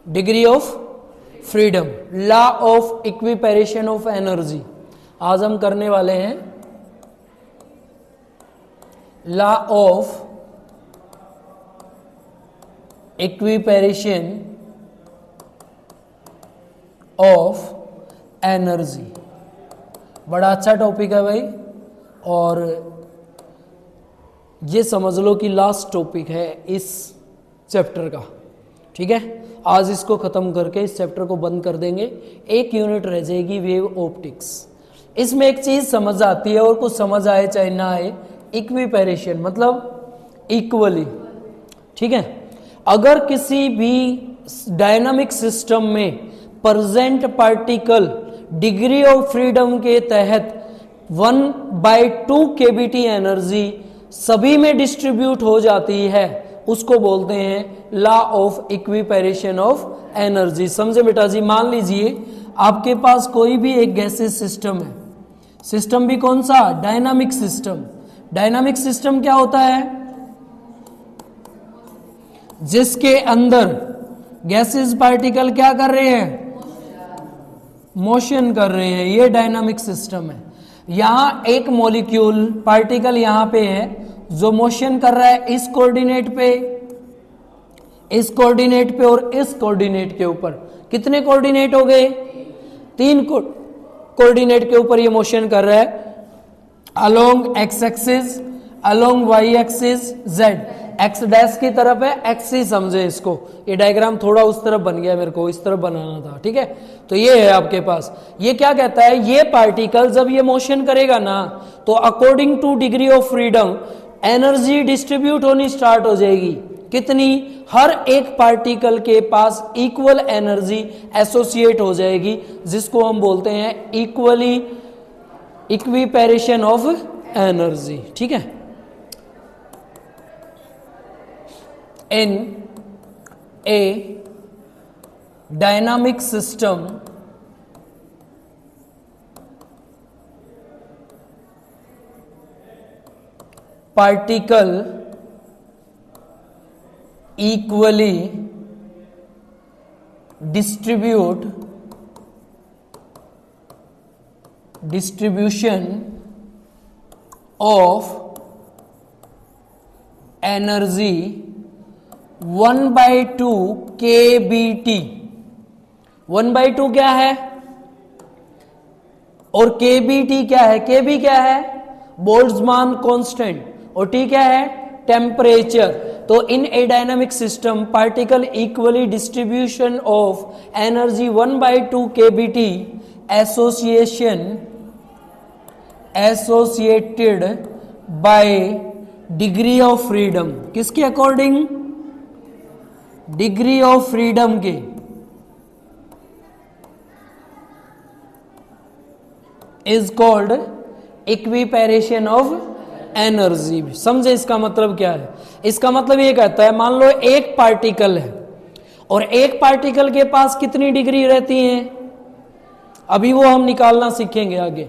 Degree of freedom, law of equipartition of energy. आज हम करने वाले हैं law of equipartition of energy. बड़ा अच्छा टॉपिक है भाई, और ये समझ लो कि लास्ट टॉपिक है इस चैप्टर का। ठीक है, आज इसको खत्म करके इस चैप्टर को बंद कर देंगे। एक यूनिट रह जाएगी वेव ऑप्टिक्स। इसमें एक चीज समझ आती है और कुछ समझ आए चाहे ना आए, इक्विपेरेशन मतलब इक्वली। ठीक है, अगर किसी भी डायनामिक सिस्टम में present particle degree of freedom के तहत 1/2 केबीटी एनर्जी सभी में डिस्ट्रीब्यूट हो जाती है, उसको बोलते हैं law of equipartition of energy. समझे बेटा जी? मान लीजिए आपके पास कोई भी एक गैसेस सिस्टम है, सिस्टम भी कौन सा? Dynamic system. डायनामिक सिस्टम क्या होता है? जिसके अंदर गैसेस पार्टिकल क्या कर रहे हैं? मोशन कर रहे हैं, ये डायनामिक सिस्टम है। यहां एक मॉलिक्यूल पार्टिकल यहां पे है जो मोशन कर रहा है इस कोऑर्डिनेट पे, इस कोऑर्डिनेट पे और इस कोऑर्डिनेट के ऊपर। कितने कोऑर्डिनेट हो गए? 3 कोऑर्डिनेट के ऊपर ये मोशन कर रहा है, along x axis, along y axis, z. X dash की तरफ है, एक्स ही समझे इसको। ये डायग्राम थोड़ा उस तरफ बन गया, मेरे को इस तरफ बनाना था। ठीक है, तो ये है आपके पास। ये क्या कहता है? ये पार्टिकल जब ये मोशन करेगा ना, तो according to degree of freedom energy distribute होनी स्टार्ट हो जाएगी। कितनी? हर एक पार्टिकल के पास इक्वल एनर्जी एसोसिएट हो जाएगी, जिसको हम बोलते हैं इक्वली इक्विपेरेशन ऑफ एनर्जी। ठीक है, in a dynamic system particle equally distribution of energy 1/2 kBT। 1/2 क्या है और kBT क्या है? kB क्या है? बोल्ट्जमान कांस्टेंट, और T क्या है? टेम्परेचर। तो in a dynamic system particle equally distribution of energy 1/2 kBT associated by degree of freedom. किसके अकॉर्डिंग? डिग्री ऑफ फ्रीडम के। Is called equipartition of energy. समझे इसका मतलब क्या है? इसका मतलब ये कहता है, मान लो एक पार्टिकल है और एक पार्टिकल के पास कितनी डिग्री रहती है? अभी वो हम निकालना सीखेंगे आगे।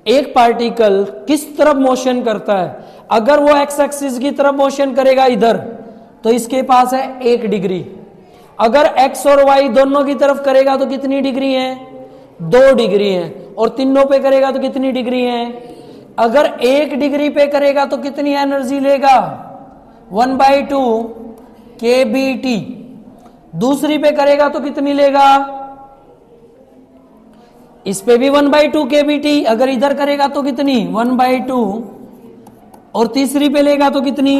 एक पार्टिकल किस तरफ मोशन करता है? अगर वो एक्स एक्सिस की तरफ मोशन करेगा इधर, तो इसके पास है 1 डिग्री। अगर x और y दोनों की तरफ करेगा तो कितनी डिग्री है? 2 डिग्री है। और तीनों पे करेगा तो कितनी डिग्री है? अगर 1 डिग्री पे करेगा तो कितनी एनर्जी लेगा? 1/2 kBT। दूसरी पे करेगा तो कितनी लेगा? इस पे भी 1/2 kBT। अगर इधर करेगा तो कितनी? 1/2। और तीसरी पे लेगा तो कितनी?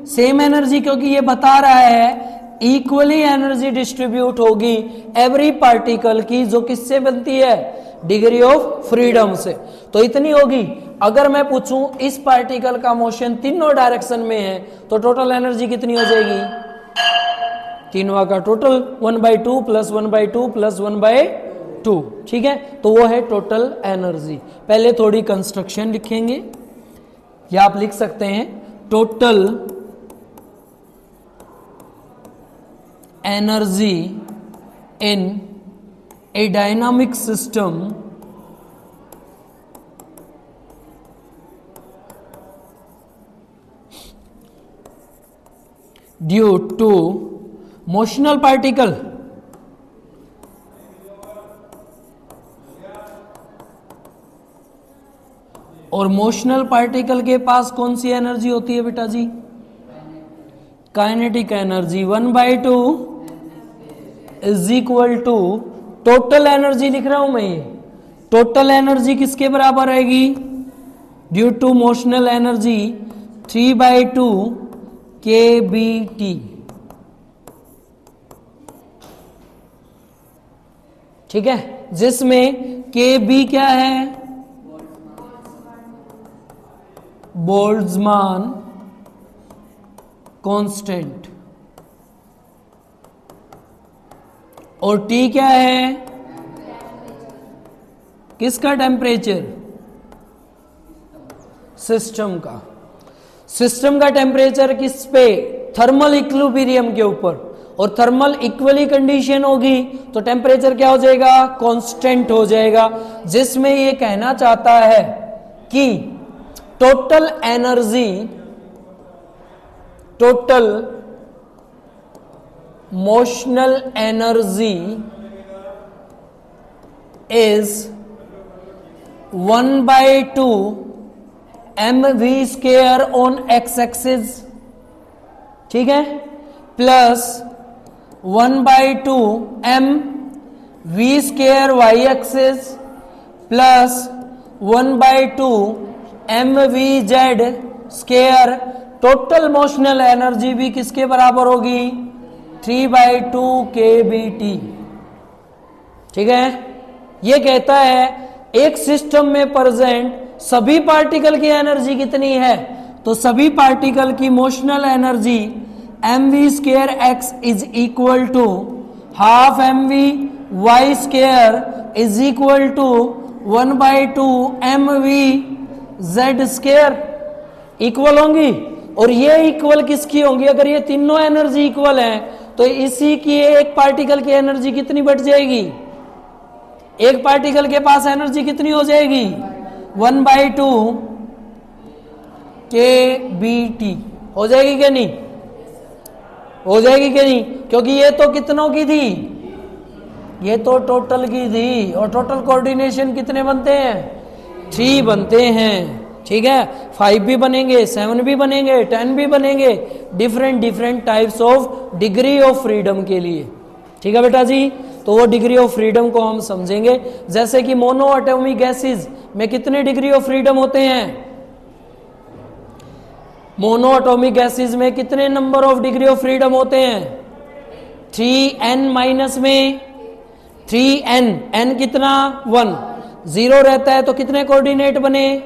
सेम एनर्जी, क्योंकि ये बता रहा है इक्वली एनर्जी डिस्ट्रीब्यूट होगी एवरी पार्टिकल की, जो किससे बनती है? डिग्री ऑफ फ्रीडम से। तो इतनी होगी। अगर मैं पूछूं इस पार्टिकल का मोशन तीनों डायरेक्शन में है, तो टोटल एनर्जी कितनी हो जाएगी? तीनों का टोटल 1/2 + 1/2 + 1/2। ठीक है, तो वो है टोटल एनर्जी। पहले थोड़ी कंस्ट्रक्शन लिखेंगे, या आप लिख सकते हैं total energy in a dynamic system due to motional particle और मोशनल पार्टिकल के पास कौन सी एनर्जी होती है बेटा जी? Kinetic energy 1/2 is equal to total energy लिख रहा हूं मैं, ये टोटल एनर्जी किसके बराबर रहेगी? Due to motional energy 3/2 kBT। ठीक है, जिसमें kB क्या है? बोल्ट्जमान कांस्टेंट, और T क्या है? किसका टेम्परेचर? सिस्टम का। सिस्टम का टेम्परेचर किस पे? थर्मल इक्विलिब्रियम के ऊपर, और थर्मल इक्वली कंडीशन होगी तो टेम्परेचर क्या हो जाएगा? कांस्टेंट हो जाएगा। जिसमें ये कहना चाहता है कि total energy, total motional energy is 1/2 mv² on x axis, ठीक है, plus 1/2 mv² y axis plus 1/2 mvz²। Total motional energy भी किसके बराबर होगी? 3/2 kBT। ठीक है, ये कहता है एक सिस्टम में प्रेजेंट सभी पार्टिकल की एनर्जी कितनी है, तो सभी पार्टिकल की motional energy mv²x is equal to half mvy² is equal to 1/2 mvz² equal होंगी। और ये इक्वल किसकी होंगी? अगर ये तीनों एनर्जी इक्वल है तो इसी की एक पार्टिकल की एनर्जी कितनी बढ़ जाएगी? एक पार्टिकल के पास एनर्जी कितनी हो जाएगी? 1/2 kBT हो जाएगी क्या नहीं? हो जाएगी क्या नहीं? क्योंकि ये तो कितनों की थी? ये तो टोटल की थी, और टोटल कोऑर्डिनेशन कितने बनते हैं? 3 बनते हैं। ठीक है, 5 भी बनेंगे, 7 भी बनेंगे, 10 भी बनेंगे, different different types of degree of freedom के लिए। ठीक है बेटा जी, तो वो डिग्री ऑफ फ्रीडम को हम समझेंगे। जैसे कि मोनो एटॉमिक गैसेस में कितने डिग्री ऑफ फ्रीडम होते हैं? मोनो एटॉमिक गैसेस में कितने number of degree of freedom होते हैं? 3n माइनस में 3n, n कितना? 1, 0 रहता है तो कितने कोऑर्डिनेट बने?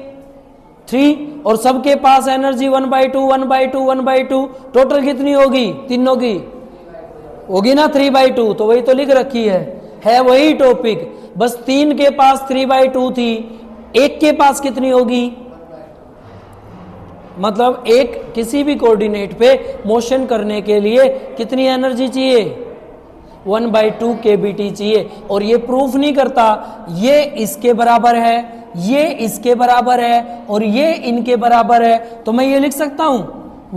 3, और सबके पास एनर्जी 1/2 1/2 1/2, टोटल कितनी होगी तीनों की? होगी ना 3/2। तो वही तो लिख रखी है वही टॉपिक, बस 3 के पास 3/2 थी, एक के पास कितनी होगी? मतलब एक किसी भी कोऑर्डिनेट पे मोशन करने के लिए कितनी एनर्जी चाहिए? 1/2 kBT चाहिए। और ये प्रूफ नहीं करता ये इसके बराबर है, ये इसके बराबर है, और ये इनके बराबर है, तो मैं ये लिख सकता हूं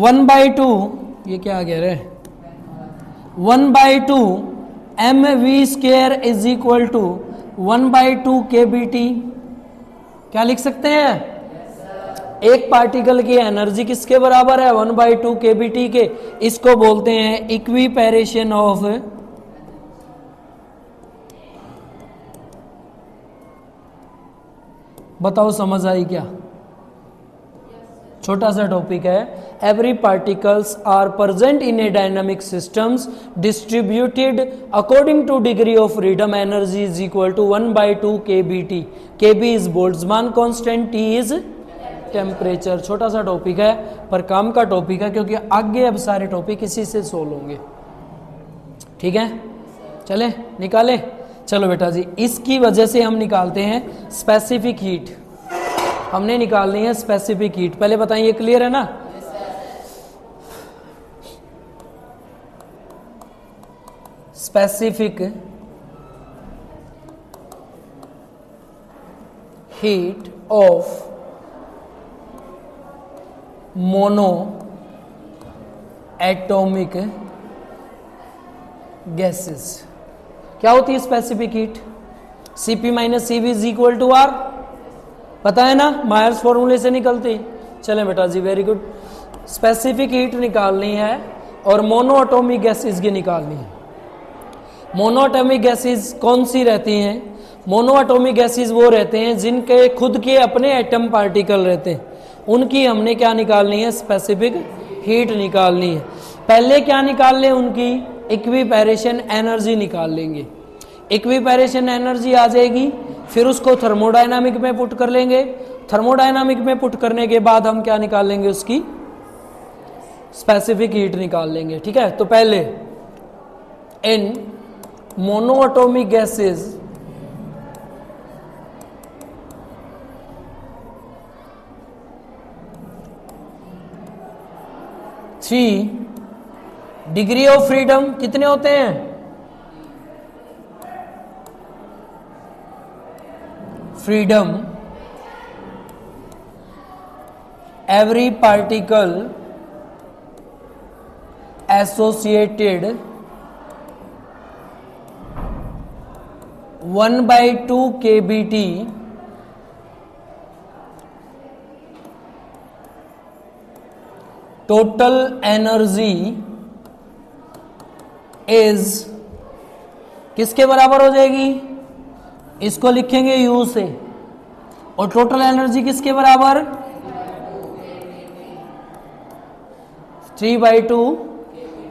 1/2, ये क्या आ गया रे? 1/2 mv² is equal to 1/2 kBT। क्या लिख सकते हैं? एक पार्टिकल की एनर्जी किसके बराबर है? 1/2 kBT के। इसको बोलते हैं इक्विपेरेशन ऑफ बताओ समझ आई क्या? छोटा सा टॉपिक है। Every particles are present in a dynamic systems distributed according to degree of freedom energy is equal to 1/2 kBT। kB is Boltzmann constant, T is temperature. छोटा सा टॉपिक है पर काम का टॉपिक है, क्योंकि आगे अब सारे टॉपिक इसी से सोल्व होंगे। ठीक है, चले निकाले। चलो बेटा जी, इसकी वजह से हम निकालते हैं स्पेसिफिक हीट। हमने निकालनी है स्पेसिफिक हीट। पहले बताइए, क्लियर है ना? Specific heat of mono atomic gases. क्या होती है specific heat? Cp minus Cv is equal to R, पता है ना, मायर्स फॉर्मूले से निकलती। चलें बेटा जी, वेरी गुड। स्पेसिफिक हीट निकालनी है और मोनो एटॉमिक गैसेस की निकालनी है। मोनो एटॉमिक गैसेस कौन सी रहती हैं? मोनो एटॉमिक गैसेस वो रहते हैं जिनके खुद के अपने एटम पार्टिकल रहते हैं, उनकी हमने क्या निकालनी है? स्पेसिफिक हीट निकालनी है। पहले क्या निकाल लें? उनकी इक्विपेरेशन एनर्जी निकाल लेंगे। इक्विपेरेशन एनर्जी आ जाएगी, फिर उसको थर्मोडायनामिक में पुट कर लेंगे। थर्मोडायनामिक में पुट करने के बाद हम क्या निकाल लेंगे? उसकी स्पेसिफिक हीट निकाल लेंगे। ठीक है, तो पहले in mono atomic gases degree of freedom कितने होते हैं? Freedom every particle associated 1/2 kBt total energy is किसके बराबर हो जाएगी? इसको लिखेंगे U से, और टोटल एनर्जी किसके बराबर? 3/2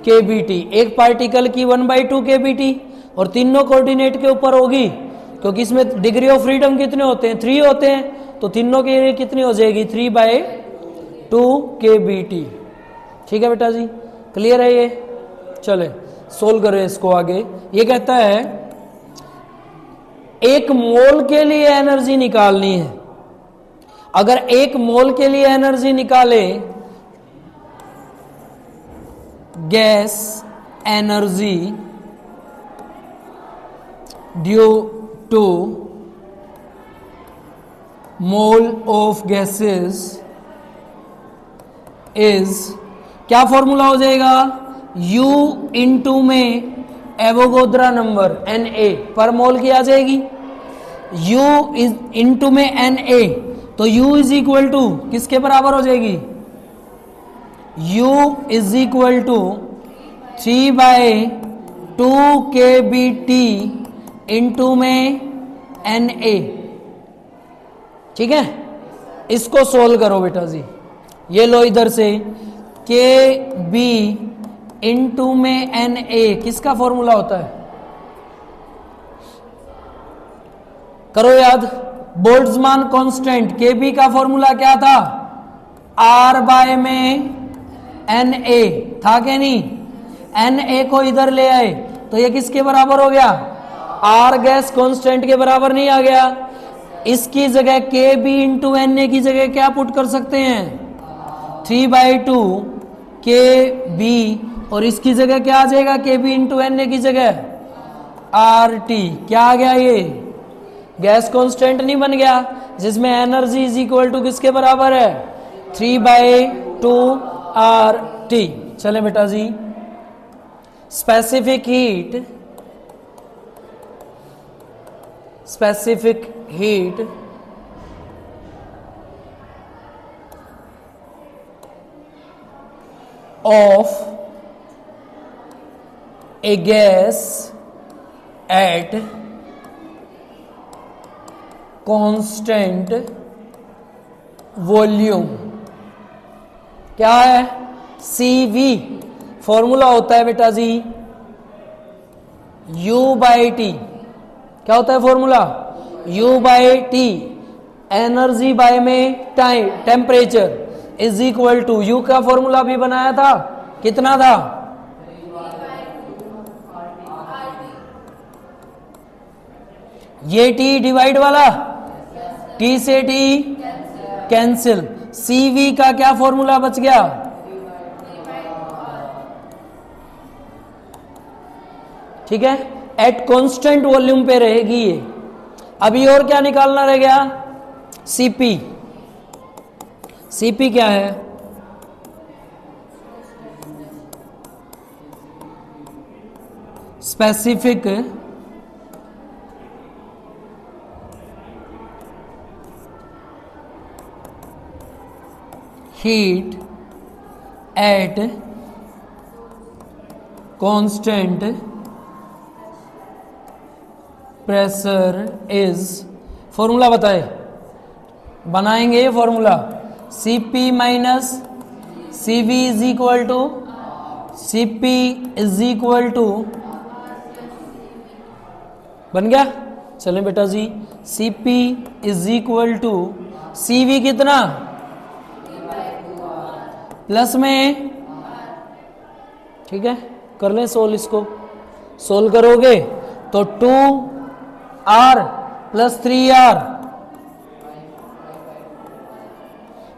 kBt। एक पार्टिकल की 1/2 kBt, और तीनों कोऑर्डिनेट के ऊपर होगी, क्योंकि इसमें डिग्री ऑफ फ्रीडम कितने होते हैं? 3 होते हैं, तो तीनों के लिए कितनी हो जाएगी? 3/2 kBt। ठीक है बेटा जी, क्लियर है ये? चले सोल्व करें इसको आगे। ये कहता है एक मोल के लिए एनर्जी निकालनी है। अगर एक मोल के लिए एनर्जी निकाले, gas energy due to mole of gases is, क्या फॉर्मूला हो जाएगा? U इंटू में एवोगाद्रो नंबर Na पर मोल की आ जाएगी। U इज इंटू में Na, तो U इज इक्वल टू किसके बराबर हो जाएगी? U is equal to 3/2 kBt into में Na। ठीक है, इसको सोल्व करो बेटा जी। ये लो इधर से KB इंटू में Na किसका फॉर्मूला होता है? करो याद। बोल्ट्जमान कांस्टेंट KB का फॉर्मूला क्या था? R बाय में Na था कि नहीं? Na को इधर ले आए तो ये किसके बराबर हो गया? R गैस कांस्टेंट के बराबर नहीं आ गया? इसकी जगह KB इंटू Na की जगह क्या पुट कर सकते हैं? 3/2 KB, और इसकी जगह क्या आ जाएगा? KB इंटू Na की जगह RT। क्या आ गया? ये गैस कांस्टेंट नहीं बन गया, जिसमें एनर्जी इज इक्वल टू किसके बराबर है? 3/2 RT। चले बेटा जी, specific heat of a gas at constant volume क्या है? CV। फॉर्मूला होता है बेटा जी U/T। क्या होता है फॉर्मूला? U/T। एनर्जी बाय में time, temperature is equal to, U का फॉर्मूला भी बनाया था, कितना था? ये T डिवाइड वाला, T से T कैंसिल। CV का क्या फॉर्मूला बच गया? ठीक है, एट कांस्टेंट वॉल्यूम पे रहेगी ये। अभी और क्या निकालना रह गया? CP। CP क्या है? Specific heat at constant pressure is, formula बताए, बनाएंगे ये formula, Cp minus Cv is equal to, Cp is equal to, बन गया। चलें बेटा जी, Cp is equal to Cv कितना, प्लस में, ठीक है, कर लें सोल्व, इसको सोल्व करोगे तो 2r प्लस 3r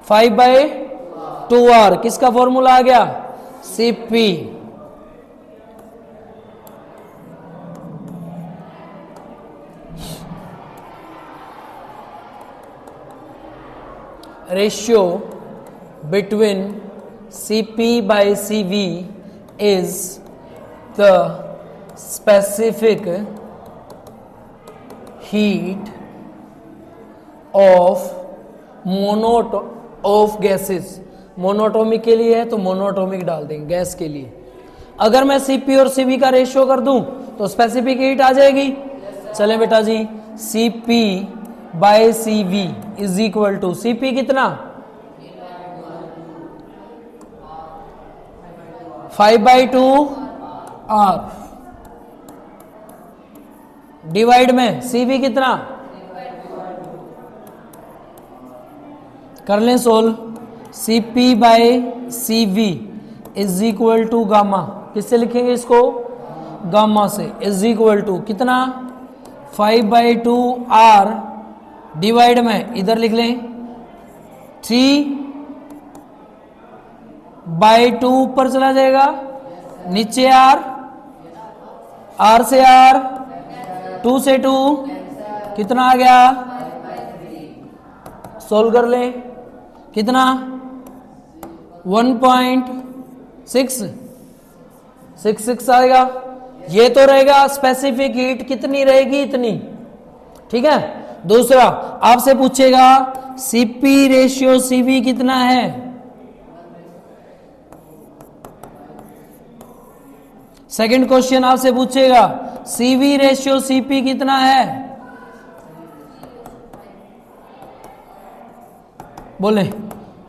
5/2r, किसका फॉर्मूला आ गया, Cp। Ratio between Cp by Cv is the specific heat of gases। Monatomic के लिए है तो मोनोटोमिक डाल देंगे, गैस के लिए। अगर मैं Cp और Cv का रेशियो कर दूं तो स्पेसिफिक हीट आ जाएगी। चलें बेटा जी, Cp by Cv is equal to, Cp कितना, 5/2r डिवाइड में Cv कितना, कर लें solve, Cp by Cv is equal to gamma, किससे लिखेंगे इसको, गामा से, इज इक्वल टू कितना, 5/2r डिवाइड में, इधर लिख लें 3/2 ऊपर चला जाएगा, नीचे r से r, 2 से 2 कितना आ गया, सोल्व कर ले, कितना 1.666 आएगा। ये तो रहेगा स्पेसिफिक हीट, कितनी रहेगी, इतनी, ठीक है। दूसरा आपसे पूछेगा Cp रेशियो Cv कितना है, सेकंड क्वेश्चन आपसे पूछेगा Cv रेशियो Cp कितना है, बोले,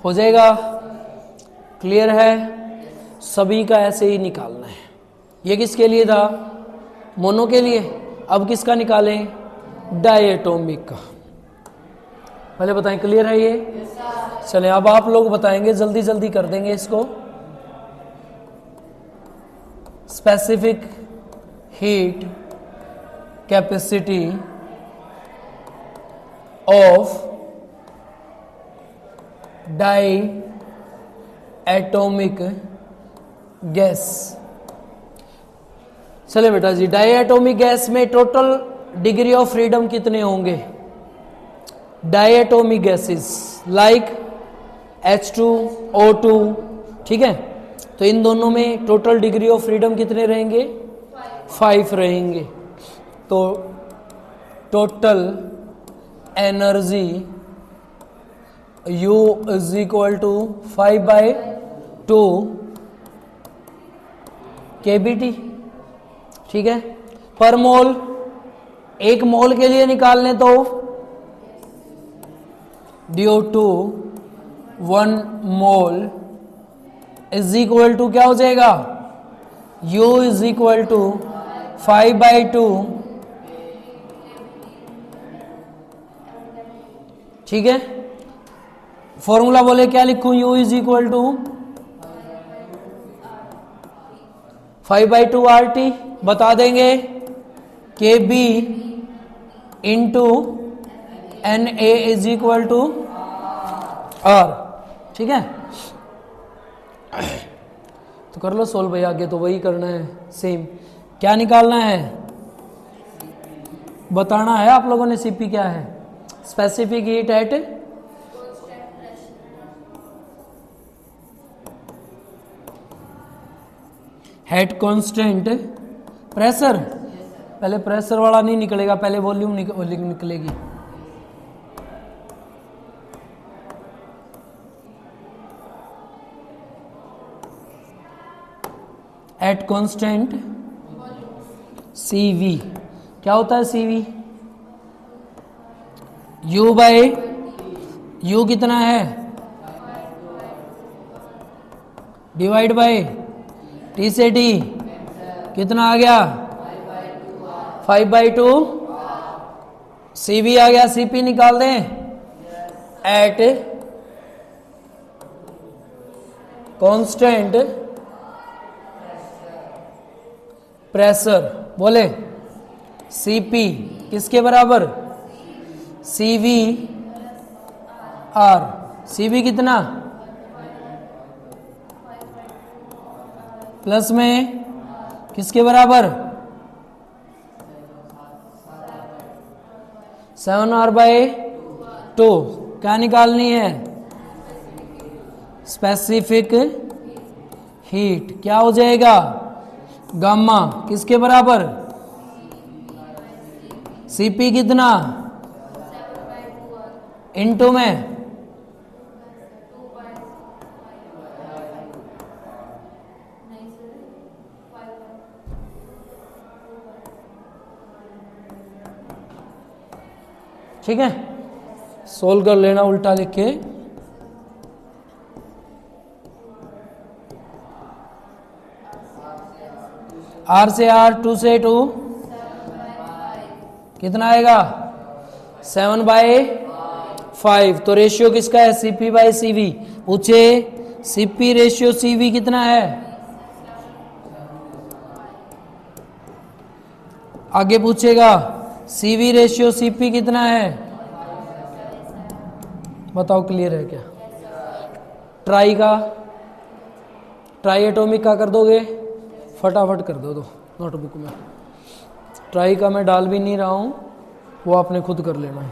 हो जाएगा। क्लियर है, सभी का ऐसे ही निकालना है। ये किसके लिए था, मोनो के लिए। अब किसका निकालें, डायटोमिक का। पहले बताएं, क्लियर है ये, चलें अब आप लोग बताएंगे, जल्दी जल्दी कर देंगे इसको। Specific heat capacity of diatomic gas. चले बेटा जी, डाई एटॉमिक गैस में टोटल डिग्री ऑफ फ्रीडम कितने होंगे, die atomic gases like H2O2, ठीक है। तो इन दोनों में टोटल डिग्री ऑफ फ्रीडम कितने रहेंगे, 5 रहेंगे। तो total energy U is equal to 5/2 kBT, ठीक है। पर मोल, एक मोल के लिए निकाल लें तो DO2 1 mole is equal to क्या हो जाएगा, U इज इक्वल टू 5/2, ठीक है। फॉर्मूला बोले क्या लिखूं, U is equal to 5/2 RT, बता देंगे KB into NA is equal to R, ठीक है। तो कर लो सोल्व भाई, आगे तो वही करना है सेम। क्या निकालना है, बताना है आप लोगों ने Cp क्या है, specific heat at constant pressure, पहले प्रेशर वाला नहीं निकलेगा, पहले वॉल्यूम निकलेगी। एट कांस्टेंट CV, क्या होता है CV? U बाय U कितना है, डिवाइड बाय T से D कितना आ गया, 5/2। CV आ गया, CP निकाल दें। एट कांस्टेंट प्रेशर, बोले CP किसके बराबर, CVR। CV कितना, प्लस में किसके बराबर, 7R/2। क्या निकालनी है, स्पेसिफिक हीट। क्या हो जाएगा, गामा किसके बराबर, CP कितना, इनटू में ठीक है। सोल्व कर लेना उल्टा लिख के। R से R, 2 से 2 कितना आएगा, 7/5। तो रेशियो किसका है, CP/CV। पूछे CP रेशियो CV कितना है, आगे पूछेगा CV रेशियो CP कितना है, बताओ क्लियर है क्या। ट्राई एटॉमिक का कर दोगे, फटाफट कर दो नोटबुक में। ट्राई का मैं डाल भी नहीं रहा हूँ, वो आपने खुद कर लेना है।